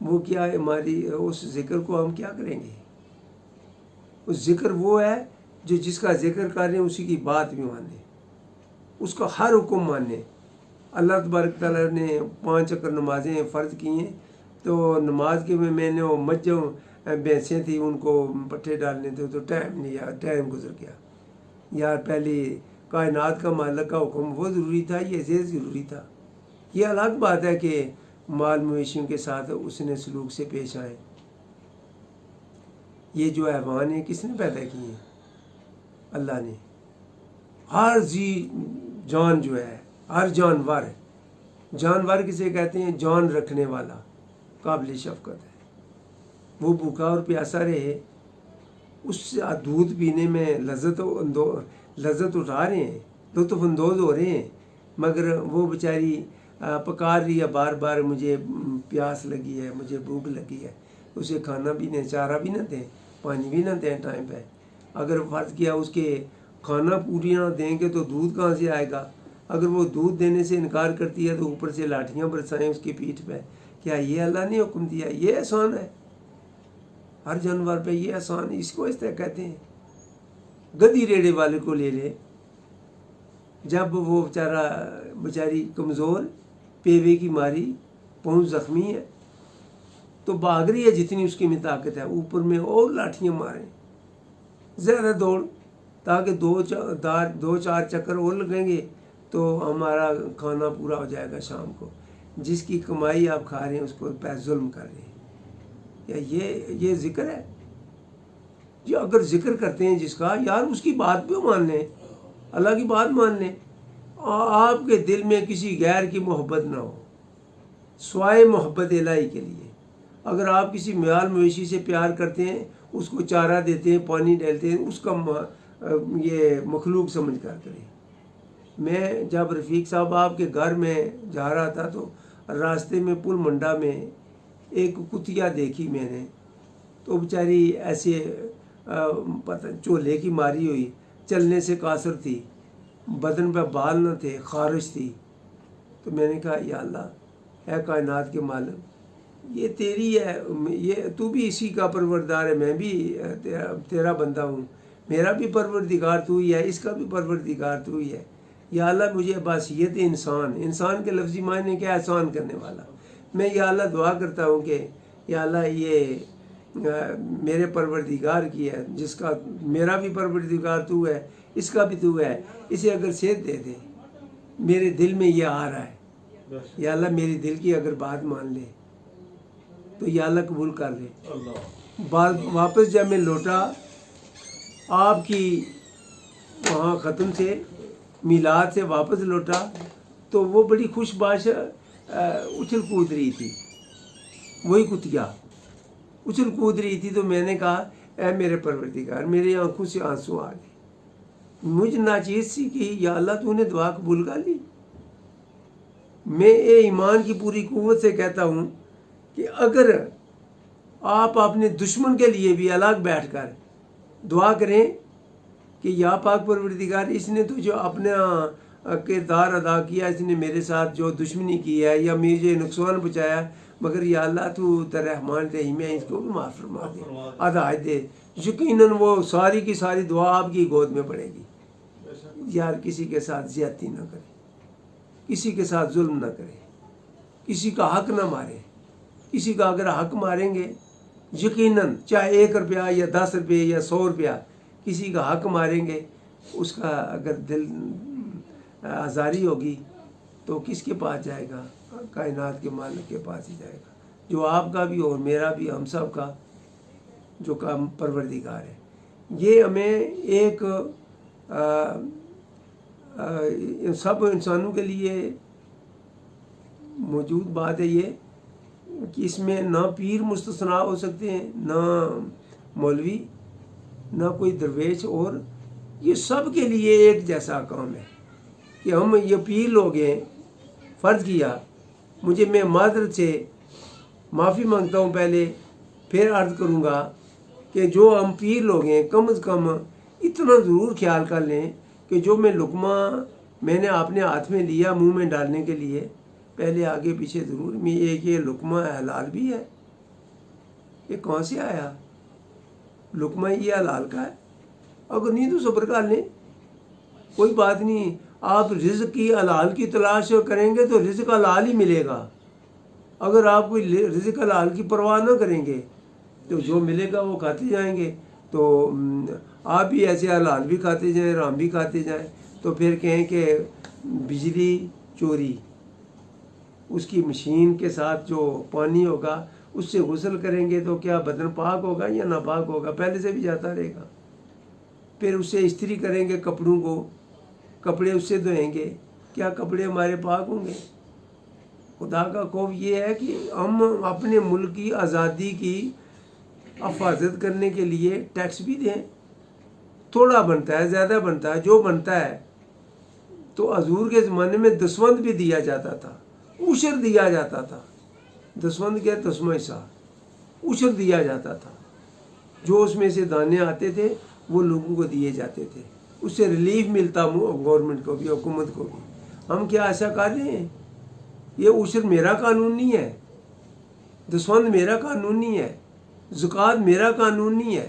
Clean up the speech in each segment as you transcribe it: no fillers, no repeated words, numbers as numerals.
وہ کیا ہماری اس ذکر کو ہم کیا کریں گے؟ اس ذکر وہ ہے جو جس کا ذکر کر رہے ہیں اسی کی بات بھی مانے، اس کا ہر حکم مانے۔ اللہ تبارک تعالیٰ نے 5 وقت نمازیں فرض کی ہیں، تو نماز کے میں نے وہ مجھوں بھینسیں تھیں ان کو پٹھے ڈالنے تھے، تو ٹائم نہیں آیا، ٹائم گزر گیا یار۔ پہلے کائنات کا مالک کا حکم وہ ضروری تھا، یہ ضروری تھا۔ یہ الگ بات ہے کہ مال مویشیوں کے ساتھ اس نے سلوک سے پیش آئے۔ یہ جو حیوان ہیں کس نے پیدا کیے ہیں؟ اللہ نے۔ ہر ذی جان جو ہے، ہر جانور، جانور کسے کہتے ہیں؟ جان رکھنے والا، قابل شفقت ہے۔ وہ بھوکا اور پیاسا رہے، اس سے دودھ پینے میں لذت اٹھا رہے ہیں، لطف اندوز ہو رہے ہیں، مگر وہ بیچاری پکار رہی ہے بار بار، مجھے پیاس لگی ہے، مجھے بھوک لگی ہے۔ اسے کھانا بھی نہ، چارہ بھی نہ دیں، پانی بھی نہ دیں ٹائم پہ۔ اگر فرض کیا اس کے کھانا پوری نہ دیں گے تو دودھ کہاں سے آئے گا؟ اگر وہ دودھ دینے سے انکار کرتی ہے تو اوپر سے لاٹھیاں برسائیں اس کی پیٹھ پہ۔ کیا یہ اللہ نے حکم دیا؟ یہ احسان ہے ہر جانور پہ، یہ احسان، اس کو اس طرح کہتے ہیں۔ گدھی ریڑے والے کو لے لے، جب وہ بیچاری کمزور، پیوے کی ماری، پہنچ زخمی ہے، تو بھاگ رہی ہے جتنی اس کی میں طاقت ہے، اوپر میں اور لاٹھیاں ماریں، زیادہ دوڑ، تاکہ 2-4 چکر اور لگیں گے تو ہمارا کھانا پورا ہو جائے گا شام کو۔ جس کی کمائی آپ کھا رہے ہیں اس کو پہ ظلم کر رہے ہیں۔ یا یہ ذکر ہے؟ جو اگر ذکر کرتے ہیں جس کا، یار اس کی بات بھی مان لیں، اللہ کی بات مان لیں۔ آپ کے دل میں کسی غیر کی محبت نہ ہو سوائے محبت الہی کے لیے۔ اگر آپ کسی مال مویشی سے پیار کرتے ہیں، اس کو چارہ دیتے ہیں، پانی ڈالتے ہیں، اس کا یہ مخلوق سمجھ کر کریں۔ میں جب رفیق صاحب آپ کے گھر میں جا رہا تھا تو راستے میں پل منڈا میں ایک کتیا دیکھی میں نے، تو بیچاری ایسے چولہے کی ماری ہوئی، چلنے سے قاصر تھی، بدن پہ بال نہ تھے، خارش تھی۔ تو میں نے کہا یا اللہ، اے کائنات کے مالک، یہ تیری ہے، یہ تو بھی اسی کا پروردگار ہے، میں بھی تیرا بندہ ہوں، میرا بھی پروردگار تو ہی ہے، اس کا بھی پروردگار تو ہی ہے۔ یا اللہ مجھے بحیثیت انسان کے لفظی معنی کیا؟ احسان کرنے والا۔ میں یا اللہ دعا کرتا ہوں کہ یا اللہ یہ میرے پروردگار کی ہے، جس کا میرا بھی پروردگار تو ہے، اس کا بھی تو ہے، اسے اگر صحت دے دے، میرے دل میں یہ آ رہا ہے، یا اللہ میری دل کی اگر بات مان لے تو یا اللہ قبول کر لے۔ واپس جب میں لوٹا آپ کی وہاں ختم سے، میلاد سے واپس لوٹا، تو وہ بڑی خوش باش اچھل کود رہی تھی، وہی کتیا اچھل کود رہی تھی۔ تو میں نے کہا اے میرے پروردگار، میری آنکھوں سے آنسو آ گئے، مجھ ناچیز سی کہ یا اللہ تو نے دعا قبول کر لی۔ میں ایمان کی پوری قوت سے کہتا ہوں کہ اگر آپ اپنے دشمن کے لیے بھی الگ بیٹھ کر دعا کریں کہ یا پاک پروردگار، اس نے تو جو اپنا کردار ادا کیا، اس نے میرے ساتھ جو دشمنی کی ہے یا مجھے نقصان پہنچایا، مگر یا اللہ تو رحمان رحیم ہے، اس کو بھی معاف فرما دے، ہدایت دے، یقیناً وہ ساری کی ساری دعا آپ کی گود میں پڑے گی۔ یار کسی کے ساتھ زیادتی نہ کرے، کسی کے ساتھ ظلم نہ کرے، کسی کا حق نہ مارے۔ کسی کا اگر حق ماریں گے، یقیناً چاہے 1 روپیہ یا 10 روپے یا 100 روپیہ کسی کا حق ماریں گے، اس کا اگر دل آزاری ہوگی تو کس کے پاس جائے گا؟ کائنات کے مالک کے پاس ہی جائے گا، جو آپ کا بھی اور میرا بھی، ہم سب کا جو کام پروردگار ہے۔ یہ ہمیں ایک سب انسانوں کے لیے موجود بات ہے یہ کہ اس میں نہ پیر مستثنا ہو سکتے ہیں، نہ مولوی، نہ کوئی درویش، اور یہ سب کے لیے ایک جیسا کام ہے کہ ہم یہ پیر لوگ ہیں، فرض کیا میں معذرت سے معافی مانگتا ہوں پہلے، پھر عرض کروں گا کہ جو ہم پیر لوگ ہیں کم از کم اتنا ضرور خیال کر لیں کہ جو لقمہ میں نے اپنے ہاتھ میں لیا منہ میں ڈالنے کے لیے، پہلے آگے پیچھے ضرور میں یہ لقمہ حلال بھی ہے یہ کہاں سے آیا؟ لقمہ یہ حلال کا ہے، اگر نہیں تو صبر کر لیں، کوئی بات نہیں۔ آپ رزق کی حلال کی تلاش کریں گے تو رزق حلال ہی ملے گا۔ اگر آپ کوئی رزق حلال کی پرواہ نہ کریں گے تو جو ملے گا وہ کھاتے جائیں گے، تو آپ بھی ایسے حلال بھی کھاتے جائیں، حرام بھی کھاتے جائیں، تو پھر کہیں کہ بجلی چوری، اس کی مشین کے ساتھ جو پانی ہوگا اس سے غسل کریں گے تو کیا بدن پاک ہوگا یا ناپاک ہوگا؟ پہلے سے بھی جاتا رہے گا۔ پھر اس سے استری کریں گے کپڑوں کو، کپڑے اس سے دھوئیں گے، کیا کپڑے ہمارے پاک ہوں گے؟ خدا کا خوف یہ ہے کہ ہم اپنے ملک کی آزادی کی حفاظت کرنے کے لیے ٹیکس بھی دیں، تھوڑا بنتا ہے زیادہ بنتا ہے جو بنتا ہے۔ تو حضور کے زمانے میں دسوند بھی دیا جاتا تھا، عشر دیا جاتا تھا، دسوند کیا 10واں حصہ عشر دیا جاتا تھا، جو اس میں سے دانے آتے تھے وہ لوگوں کو دیے جاتے تھے، اس سے ریلیف ملتا گورنمنٹ کو بھی، حکومت کو بھی۔ ہم کیا ایسا کر رہے ہیں؟ یہ عشر میرا قانون نہیں ہے، دسوند میرا قانون نہیں ہے، زکوٰۃ میرا قانون نہیں ہے،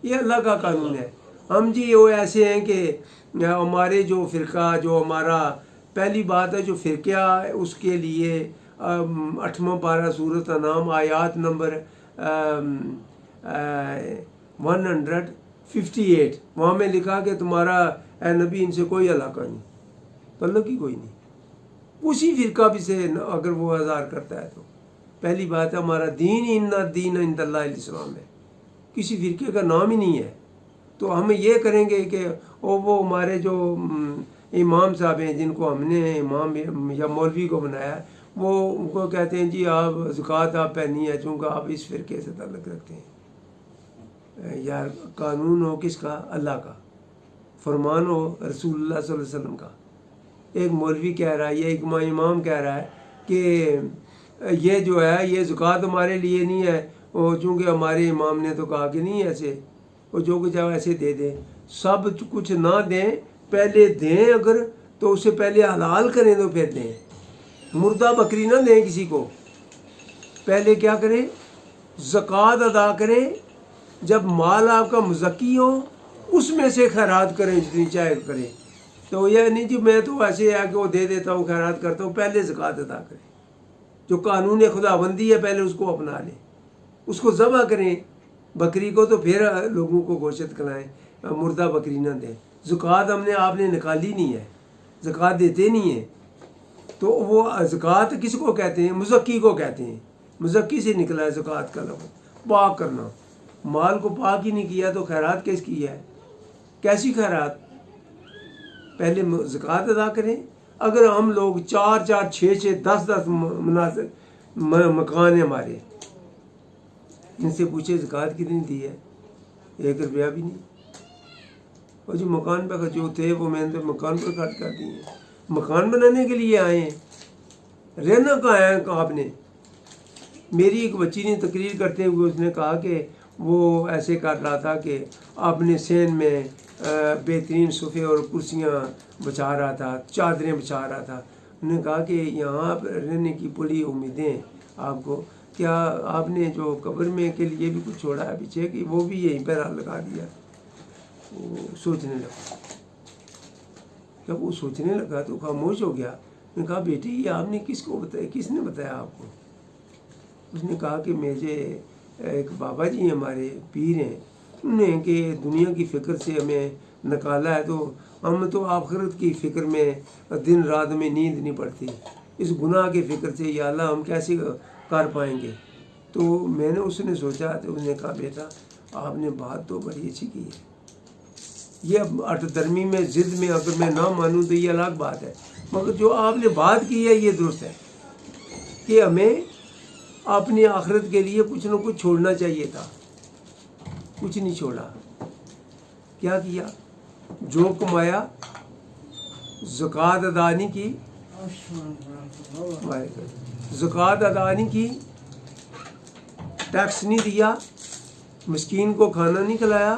یہ اللہ کا قانون ہے۔ ہم جی وہ ایسے ہیں کہ ہمارے جو فرقہ، جو ہمارا پہلی بات ہے جو فرقہ ہے، اس کے لیے 8واں پارہ سورۃ انعام آیات نمبر 158 وہاں میں لکھا کہ تمہارا اے نبی ان سے کوئی علاقہ نہیں، تعلق ہی کوئی نہیں۔ اسی فرقہ بھی سے اگر وہ اظہار کرتا ہے تو پہلی بات ہے ہمارا دین ان الدین عند اللہ الاسلام ہے، کسی فرقے کا نام ہی نہیں ہے۔ تو ہم یہ کریں گے کہ وہ ہمارے جو امام صاحب ہیں جن کو ہم نے امام یا مولوی کو بنایا، وہ ان کو کہتے ہیں جی آپ زکوٰۃ آپ پہ نہیں ہے چونکہ آپ اس فرقے سے تعلق رکھتے ہیں۔ یار قانون ہو کس کا؟ اللہ کا، فرمان ہو رسول اللہ صلی اللہ علیہ وسلم کا۔ ایک مولوی کہہ رہا ہے یا ایک امام کہہ رہا ہے کہ یہ جو ہے یہ زکوٰۃ ہمارے لیے نہیں ہے، وہ چونکہ ہمارے امام نے تو کہا کہ نہیں ایسے، وہ جو کچھ ہے ایسے دے دیں۔ سب کچھ نہ دیں، پہلے دیں اگر تو اسے پہلے حلال کریں تو پھر دیں۔ مردہ بکری نہ دیں کسی کو، پہلے کیا کریں؟ زکوٰۃ ادا کریں، جب مال آپ کا مزکی ہو اس میں سے خیرات کریں جتنی چاہے کریں۔ تو یہ نہیں جی میں تو ایسے ہے کہ وہ دے دیتا ہوں خیرات کرتا ہوں، پہلے زکوٰۃ ادا کریں۔ جو قانون خدا بندی ہے پہلے اس کو اپنا لیں، اس کو ذبح کریں بکری کو، تو پھر لوگوں کو گوشت کھلائیں، مردہ بکری نہ دیں۔ زکوٰۃ ہم نے آپ نے نکالی نہیں ہے، زکوٰۃ دیتے نہیں ہیں، تو وہ زکوٰۃ کس کو کہتے ہیں؟ مزکی کو کہتے ہیں، مزکی سے نکلا ہے زکوٰۃ کا لفظ، پاک کرنا۔ مال کو پاک ہی نہیں کیا تو خیرات کس کی ہے؟ کیسی خیرات؟ پہلے زکوٰۃ ادا کریں۔ اگر ہم لوگ 4 6 10 مناظر مکان ہیں ہمارے، ان سے پوچھے زکوٰۃ کتنی دی ہے؟ 1 روپیہ بھی نہیں۔ اور جو مکان پہ جو تھے وہ میں نے مکان پر خرچ کر دیے ہیں، مکان بنانے کے لیے آئے ہیں، رہنا کہاں ہے آپ نے؟ میری ایک بچی نے تقریر کرتے ہوئے اس نے کہا کہ وہ ایسے کر رہا تھا کہ اپنے سین میں بہترین صوفے اور کرسیاں بچھا رہا تھا، چادریں بچھا رہا تھا۔ انہوں نے کہا کہ یہاں رہنے کی بڑی امیدیں آپ کو، کیا آپ نے جو قبر میں کے لیے بھی کچھ چھوڑا ہے پیچھے کہ وہ بھی یہیں پر لگا دیا؟ وہ سوچنے لگا، جب وہ سوچنے لگا تو خاموش ہو گیا۔ میں نے کہا بیٹی یہ آپ نے کس کو بتایا، کس نے بتایا آپ کو؟ اس نے کہا کہ مجھے ایک بابا جی ہمارے پیر ہیں، انہوں نے کہ دنیا کی فکر سے ہمیں نکالا ہے، تو ہم تو آخرت کی فکر میں دن رات میں نیند نہیں پڑتی، اس گناہ کی فکر سے یا اللہ ہم کیسے کر پائیں گے؟ تو میں نے اس نے سوچا تو اس نے کہا بیٹا آپ نے بات تو بڑی اچھی کی ہے، یہ اٹ درمی میں ضد میں اگر میں نہ مانوں تو یہ الگ بات ہے، مگر جو آپ نے بات کی ہے یہ درست ہے کہ ہمیں اپنی آخرت کے لیے کچھ نہ کچھ چھوڑنا چاہیے تھا، کچھ نہیں چھوڑا۔ کیا کیا؟ جو کمایا زکوٰۃ ادا نہیں کی، زکوٰۃ ادا نہیں کی، ٹیکس نہیں دیا، مسکین کو کھانا نہیں کھلایا،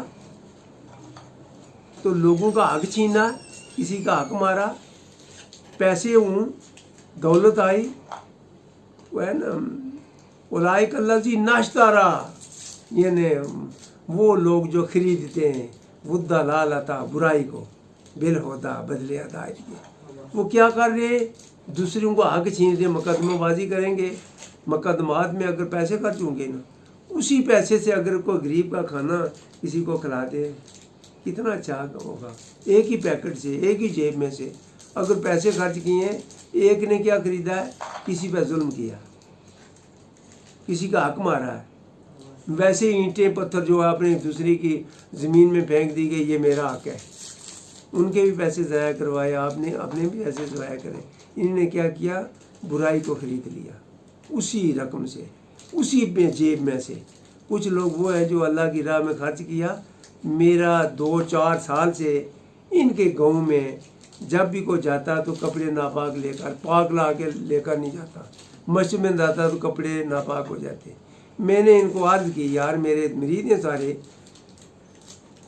تو لوگوں کا حق چھینا، کسی کا حق مارا، پیسے ہوں، دولت آئی، وہ ہے نا اولئک الذین اشتروا یعنی وہ لوگ جو خریدتے ہیں ودا لالتا برائی کو بالہدا بدلے ہدایت کے، وہ کیا کر رہے ہیں؟ دوسروں کو حق چھین رہے، مقدمہ بازی کریں گے، مقدمات میں اگر پیسے خرچ ہوں گے نا، اسی پیسے سے اگر کوئی غریب کا کھانا کسی کو کھلا دے کتنا اچھا ہوگا۔ ایک ہی پیکٹ سے، ایک ہی جیب میں سے اگر پیسے خرچ کیے ہیں، ایک نے کیا خریدا ہے؟ کسی پہ ظلم کیا، کسی کا حق مارا ہے۔ ویسے اینٹیں پتھر جو ہے اپنے دوسری کی زمین میں پھینک دی گئی، یہ میرا حق ہے، ان کے بھی پیسے ضائع کروائے، آپ نے اپنے بھی ایسے ضائع کرے۔ انہوں نے کیا کیا؟ برائی کو خرید لیا اسی رقم سے، اسی جیب میں سے۔ کچھ لوگ وہ ہیں جو اللہ کی راہ میں خرچ کیا۔ میرا 2-4 سال سے ان کے گاؤں میں جب بھی کوئی جاتا تو کپڑے ناپاک لے کر، پاک لا کے لے کر نہیں جاتا، مسجد میں جاتا تو کپڑے ناپاک ہو جاتے۔ میں نے ان کو عرض کی، یار میرے مرید ہیں سارے،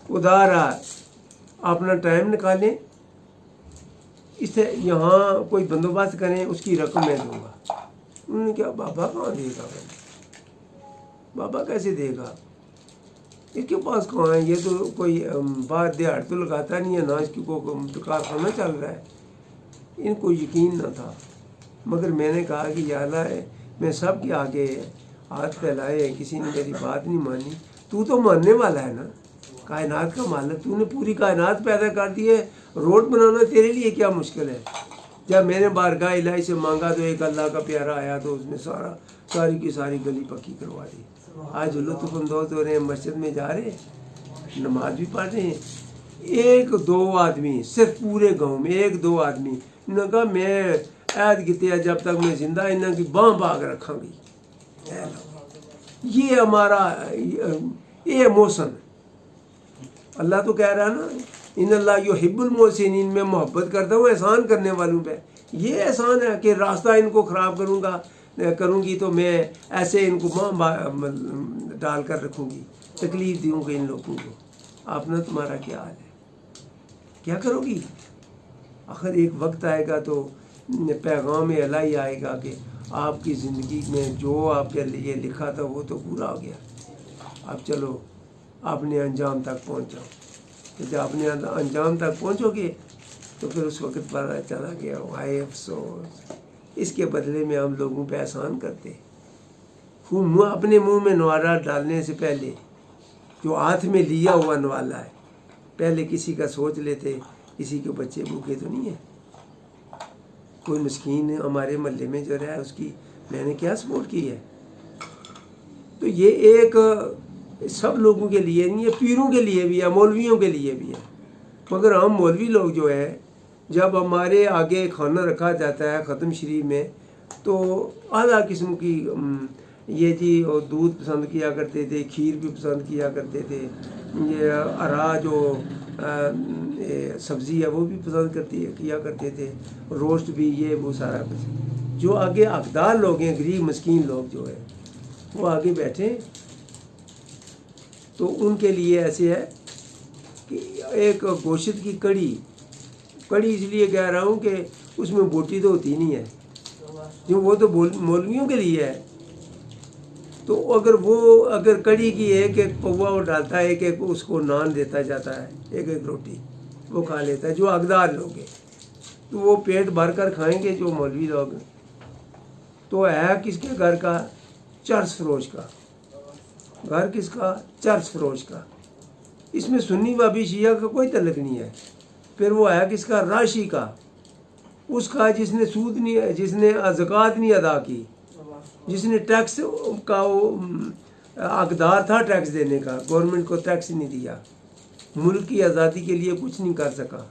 خدا را اپنا ٹائم نکالیں، اس سے یہاں کوئی بندوبست کریں، اس کی رقم میں دوں گا۔ انہوں نے کہا بابا کہاں دے گا؟ بابا کیسے دے گا؟ اس کے پاس کہاں ہے؟ یہ تو کوئی باہر دیہڑ تو لگاتا نہیں ہے، نہ اس کی کوئی کارخانہ چل رہا ہے۔ ان کو یقین نہ تھا، مگر میں نے کہا کہ یا اللہ میں سب کے آگے ہاتھ پھیلائے، کسی نے میری بات نہیں مانی، تو ماننے والا ہے نا، کائنات کا مالک، تو نے پوری کائنات پیدا کر دی ہے، روڈ بنانا تیرے لیے کیا مشکل ہے؟ جب میں نے بارگاہ الہی سے مانگا تو ایک اللہ کا پیارا آیا تو اس نے ساری کی ساری گلی پکی کروا دی۔ آج لطف اندوز ہو رہے ہیں، مسجد میں جا رہے ہیں، نماز بھی پڑھ رہے ہیں۔ 1-2 آدمی صرف پورے گاؤں میں 1-2 آدمی انہوں نے کہا میں عہد کیتے جب تک میں زندہ انہوں کی باں باغ رکھاں گی۔ یہ ہمارا یہ محسن اللہ تو کہہ رہا ہے نا، ان اللہ یحب المحسنین، میں محبت کرتا ہوں احسان کرنے والوں پہ۔ یہ احسان ہے کہ راستہ ان کو خراب کروں گی تو میں ایسے ان کو ماں ڈال کر رکھوں گی، تکلیف دوں گی ان لوگوں کو۔ آپ نے تمہارا کیا حال ہے؟ کیا کرو گی؟ آخر ایک وقت آئے گا تو پیغام الہی آئے گا کہ آپ کی زندگی میں جو آپ کے لیے لکھا تھا وہ تو پورا ہو گیا، اب چلو اپنے انجام تک پہنچ جاؤ۔ تو جب اپنے انجام تک پہنچو گے تو پھر اس وقت پتہ چلا گیا ہائے افسوس، اس کے بدلے میں ہم لوگوں پہ احسان کرتے۔ اپنے منہ میں نوارا ڈالنے سے پہلے جو ہاتھ میں لیا ہوا نوالا ہے، پہلے کسی کا سوچ لیتے، کسی کے بچے بھوکے تو نہیں ہیں، کوئی مسکین ہمارے محلے میں جو رہا ہے اس کی میں نے کیا سپورٹ کی ہے؟ تو یہ ایک سب لوگوں کے لیے نہیں ہے، پیروں کے لیے بھی ہے، مولویوں کے لیے بھی ہے۔ مگر ہم مولوی لوگ جو ہے، جب ہمارے آگے کھانا رکھا جاتا ہے ختم شریف میں تو اعلیٰ قسم کی یہ جی دودھ پسند کیا کرتے تھے، کھیر بھی پسند کیا کرتے تھے، یہ ارا جو سبزی ہے وہ بھی پسند کیا کرتے تھے، روسٹ بھی، یہ وہ سارا کچھ۔ جو آگے حقدار لوگ ہیں، غریب مسکین لوگ جو ہے وہ آگے بیٹھے، تو ان کے لیے ایسے ہے کہ ایک گوشت کی کڑی اس لیے کہہ رہا ہوں کہ اس میں بوٹی تو ہوتی نہیں ہے، جو وہ تو مولویوں کے لیے ہے۔ تو اگر کڑی کی ایک پوا وہ ڈالتا ہے، ایک اس کو نان دیتا جاتا ہے، ایک روٹی وہ کھا لیتا ہے جو حقدار لوگ ہیں، تو وہ پیٹ بھر کر کھائیں گے جو مولوی لوگ ہیں۔ تو ہے کس کے گھر کا؟ چرس فروش کا گھر، کس کا؟ چرس فروش کا۔ اس میں سنی بابی شیعہ کا کوئی تعلق نہیں ہے۔ پھر وہ ہے کس کا؟ راشی کا، اس کا جس نے سود نہیں، جس نے زکوٰۃ نہیں ادا کی، جس نے ٹیکس کا وہ حقدار تھا ٹیکس دینے کا، گورنمنٹ کو ٹیکس نہیں دیا، ملک کی آزادی کے لیے کچھ نہیں کر سکا،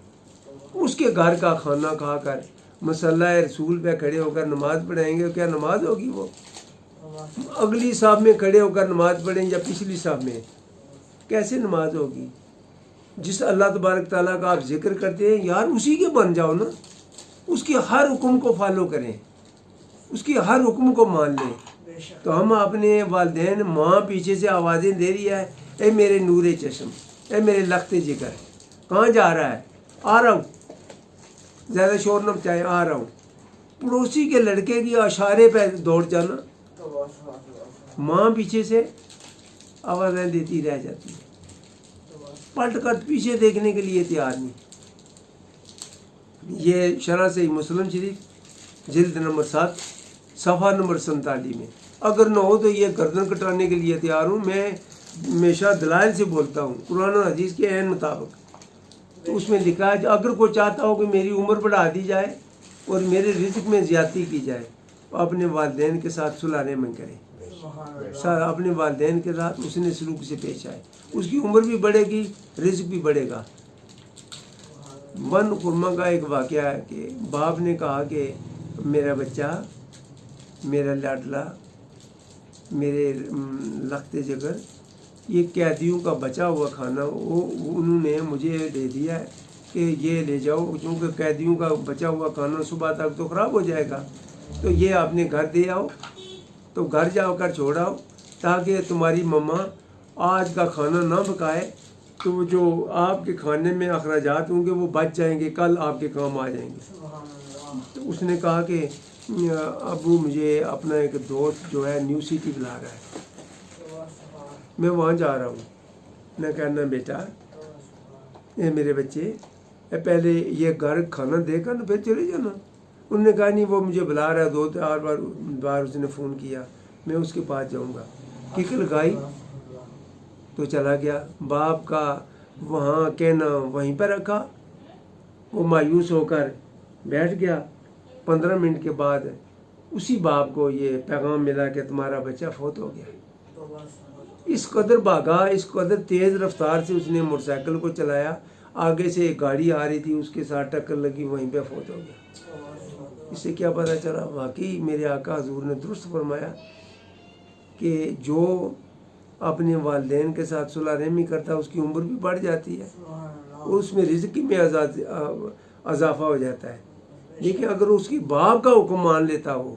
اس کے گھر کا کھانا کھا کر مصلی رسول پہ کھڑے ہو کر نماز پڑھائیں گے، کیا نماز ہوگی؟ وہ اگلی صاحب میں کھڑے ہو کر نماز پڑھیں یا پچھلی صاحب میں؟ کیسے نماز ہوگی؟ جس اللہ تبارک تعالیٰ کا آپ ذکر کرتے ہیں، یار اسی کے بن جاؤ نا، اس کے ہر حکم کو فالو کریں، اس کی ہر حکم کو مان لیں۔ تو ہم اپنے والدین، ماں پیچھے سے آوازیں دے رہی ہے، اے میرے نور چشم، اے میرے لخت جگر، کہاں جا رہا ہے؟ آ رہا ہوں، زیادہ شور نہ مچائے، آ رہا ہوں۔ پڑوسی کے لڑکے کی اشارے پہ دوڑ جانا، ماں پیچھے سے آوازیں دیتی رہ جاتی ہے، پلٹ کر پیچھے دیکھنے کے لیے تیار نہیں۔ یہ شرح صحیح مسلم شریف جلد نمبر 7 صفحہ نمبر 47 میں، اگر نہ ہو تو یہ گردن کٹانے کے لیے تیار ہوں۔ میں ہمیشہ دلائل سے بولتا ہوں، قرآن و حدیث کے عین مطابق۔ تو اس میں لکھا ہے اگر کوئی چاہتا ہو کہ میری عمر بڑھا دی جائے اور میرے رزق میں زیادتی کی جائے تو اپنے والدین کے ساتھ صلح رحمی کرے، اپنے والدین کے ساتھ حسن سلوک سے پیش آئے، اس کی عمر بھی بڑھے گی، رزق بھی بڑھے گا۔ بن خرما کا ایک واقعہ ہے کہ باپ نے کہا کہ میرا بچہ، میرا لاڈلا، میرے لخت جگر، یہ قیدیوں کا بچا ہوا کھانا وہ انہوں نے مجھے دے دیا ہے کہ یہ لے جاؤ، کیونکہ قیدیوں کا بچا ہوا کھانا صبح تک تو خراب ہو جائے گا، تو یہ اپنے گھر دے آؤ، تو گھر جا کر چھوڑاؤ تاکہ تمہاری مما آج کا کھانا نہ پکائے، تو جو آپ کے کھانے میں اخراجات ہوں گے وہ بچ جائیں گے، کل آپ کے کام آ جائیں گے۔ تو اس نے کہا کہ ابو مجھے اپنا ایک دوست جو ہے نیو سٹی بلا رہا ہے، میں وہاں جا رہا ہوں۔ میں کہنا بیٹا اے میرے بچے پہلے یہ گھر کھانا دے کر پھر چلے جانا۔ انہوں نے کہا نہیں وہ مجھے بلا رہا ہے، 2-4 بار اس نے فون کیا، میں اس کے پاس جاؤں گا۔ کک لگائی تو چلا گیا۔ باپ کا وہاں کہنا وہیں پہ رکھا، وہ مایوس ہو کر بیٹھ گیا۔ 15 منٹ کے بعد اسی باپ کو یہ پیغام ملا کہ تمہارا بچہ فوت ہو گیا۔ اس قدر بھاگا، اس قدر تیز رفتار سے اس نے موٹر سائیکل کو چلایا، آگے سے ایک گاڑی آ رہی تھی، اس کے ساتھ ٹکر لگی، وہیں پہ فوت ہو گیا۔ اس سے کیا پتہ چلا؟ واقعی میرے آقا حضور نے درست فرمایا کہ جو اپنے والدین کے ساتھ صلح رحمی کرتا ہے اس کی عمر بھی بڑھ جاتی ہے اور اس میں رزق میں اضافہ ہو جاتا ہے۔ لیکن اگر اس کی باپ کا حکم مان لیتا ہو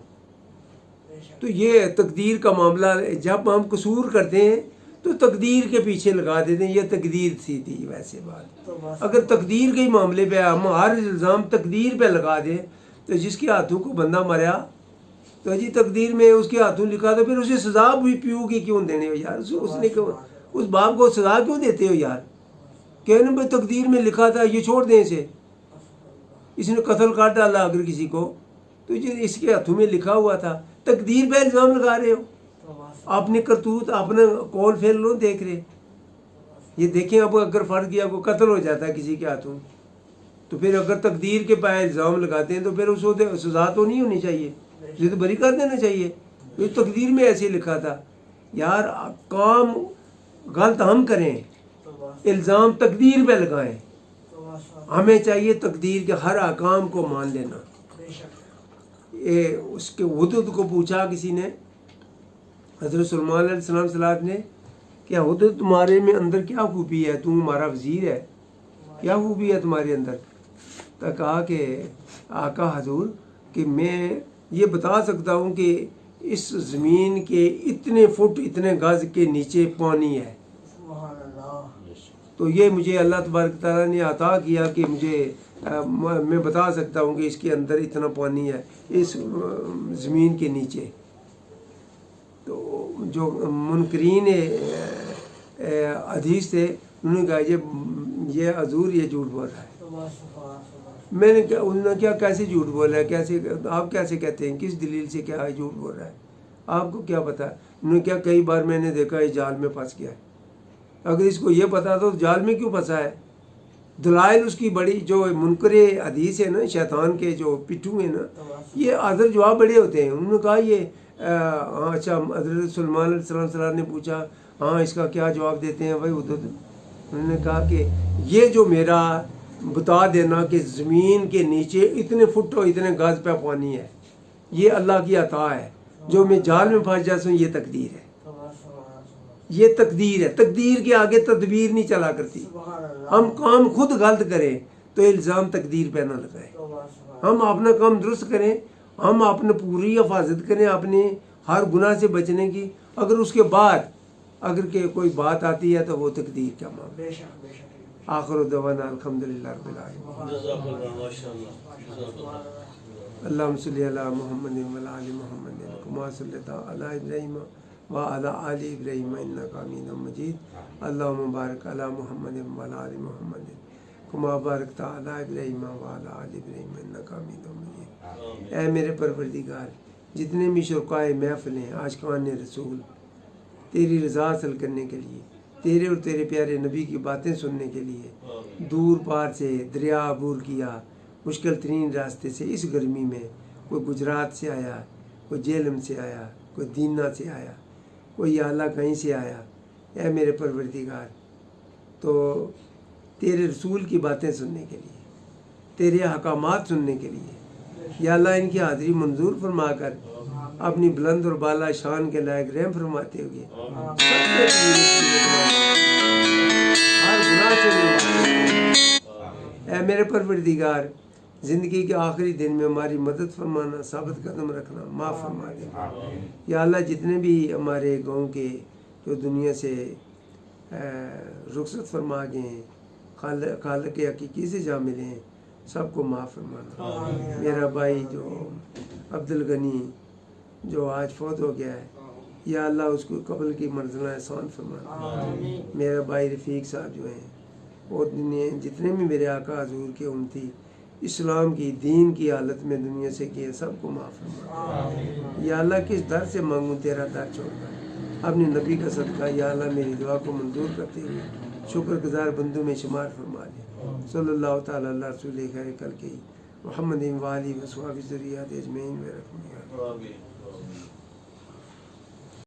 تو یہ تقدیر کا معاملہ، جب ہم قصور کرتے ہیں تو تقدیر کے پیچھے لگا دیتے ہیں، یہ تقدیر تھی ویسے بات۔ اگر تقدیر کے ہی معاملے پہ ہم ہر الزام تقدیر پہ لگا دیں تو جس کے ہاتھوں کو بندہ مریا تو جی تقدیر میں اس کے ہاتھوں لکھا تو پھر اسے سزا بھی پیو کی کیوں دینے ہو یار؟ اس نے اس باپ کو سزا کیوں دیتے ہو یار؟ کہنے بھائی تقدیر میں لکھا تھا یہ چھوڑ دیں اسے، اس نے قتل کر ڈالا اگر کسی کو تو یہ اس کے ہاتھوں میں لکھا ہوا تھا، تقدیر پہ الزام لگا رہے ہو، اپنے کرتوت اپنے قول فعل لو دیکھ رہے۔ یہ دیکھیں اب اگر فرض کیا کوئی قتل ہو جاتا ہے کسی کے ہاتھوں تو پھر اگر تقدیر کے پائے الزام لگاتے ہیں تو پھر اس کو سزا تو نہیں ہونی چاہیے، اسے تو بری کر دینا چاہیے۔ یہ تقدیر میں ایسے لکھا تھا یار، کام غلط ہم کریں، الزام تقدیر پہ لگائیں، ہمیں چاہیے تقدیر کے ہر احکام کو مان لینا۔ اس کے حدود کو پوچھا کسی نے حضرت سلمان علیہ السلام صلاحت نے کہ حدود تمہارے میں اندر کیا خوبی ہے، تم ہمارا وزیر ہے، کیا خوبی ہے تمہارے اندر؟ تو کہا کہ آقا حضور کہ میں یہ بتا سکتا ہوں کہ اس زمین کے اتنے فٹ اتنے گز کے نیچے پانی ہے، تو یہ مجھے اللہ تبارک تعالیٰ نے عطا کیا کہ مجھے میں بتا سکتا ہوں کہ اس کے اندر اتنا پانی ہے اس زمین کے نیچے۔ تو جو منکرین حدیث تھے انہوں نے کہا یہ حضور یہ جھوٹ بول رہا ہے۔ میں نے انہوں نے کیا کیسے جھوٹ بول رہا ہے، کیسے آپ کیسے کہتے ہیں، کس دلیل سے کیا ہے جھوٹ بول رہا ہے، آپ کو کیا پتا؟ انہوں نے کیا کئی بار میں نے دیکھا یہ جال میں پھنس گیا ہے، اگر اس کو یہ پتا تو جال میں کیوں پھنسا ہے؟ دلائل اس کی بڑی، جو منکر حدیث ہے نا، شیطان کے جو پٹھو ہیں نا، یہ حاضر جواب بڑے ہوتے ہیں۔ انہوں نے کہا یہ اچھا حضرت سلمان علیہ السلام صلاح نے پوچھا ہاں اس کا کیا جواب دیتے ہیں بھائی حدود؟ انہوں نے کہا کہ یہ جو میرا بتا دینا کہ زمین کے نیچے اتنے فٹ اور اتنے گز پہ پانی ہے، یہ اللہ کی عطا ہے، جو میں جال میں پھنس جاتا ہوں یہ تقدیر ہے، یہ تقدیر ہے، تقدیر کے آگے تدبیر نہیں چلا کرتی۔ ہم کام خود غلط کریں تو الزام تقدیر پہ نہ لگائیں، ہم اپنا کام درست کریں، ہم اپنے پوری حفاظت کریں اپنے ہر گناہ سے بچنے کی، اگر اس کے بعد اگر کہ کوئی بات آتی ہے تو وہ تقدیر کا معاملہ۔ آخر دعوانا الحمدللہ رب العالمین۔ اللہم صلی علی محمد و علی محمد کما صلیت علی ابراہیم وعلی آل ابراہیم انک حمید مجید اللہم بارک علی محمد وعلی آل محمد کما بارکت علی ابراہیم وعلی آل ابراہیم انک حمید مجید۔ اے میرے پروردگار، جتنے بھی شرکائے محفل ہیں آج خوان رسول تیری رضا حاصل کرنے کے لیے، تیرے اور تیرے پیارے نبی کی باتیں سننے کے لیے دور پار سے دریا عبور کیا، مشکل ترین راستے سے، اس گرمی میں کوئی گجرات سے آیا، کوئی جہلم سے آیا، کوئی دینا سے آیا، کوئی یا اللہ کہیں سے آیا۔ اے میرے پروردگار، تو تیرے رسول کی باتیں سننے کے لیے، تیرے احکامات سننے کے لیے یا اللہ ان کی حاضری منظور فرما کر اپنی بلند اور بالا شان کے لائق رحم فرماتے ہوئے ہر گناہ سے اے میرے پروردگار، زندگی کے آخری دن میں ہماری مدد فرمانا، ثابت قدم رکھنا، معاف فرما دینا یا اللہ۔ جتنے بھی ہمارے گاؤں کے جو دنیا سے رخصت فرما گئے ہیں، خالق حقیقی سے جا ملے ہیں، سب کو معاف فرمانا۔ میرا بھائی جو عبدالغنی جو آج فوت ہو گیا ہے، یا اللہ اس کو قبر کی منزلہ احسان فرمانا۔ میرا بھائی رفیق صاحب جو ہیں، وہ جتنے بھی میرے آقا حضور کے امتی اسلام کی دین کی حالت میں دنیا سے کیے، سب کو معاف فرما یا اللہ۔ کس در سے مانگوں تیرا در چھوڑ کر، اپنے نبی کا صدقہ یا اللہ میری دعا کو منظور کرتے ہوئے شکر گزار بندوں میں شمار فرما لے۔ صلی اللہ تعالیٰ اللہ رسول خیر کل کے محمد وآلہ و صحبہ ذریات اجمعین برحمتہ۔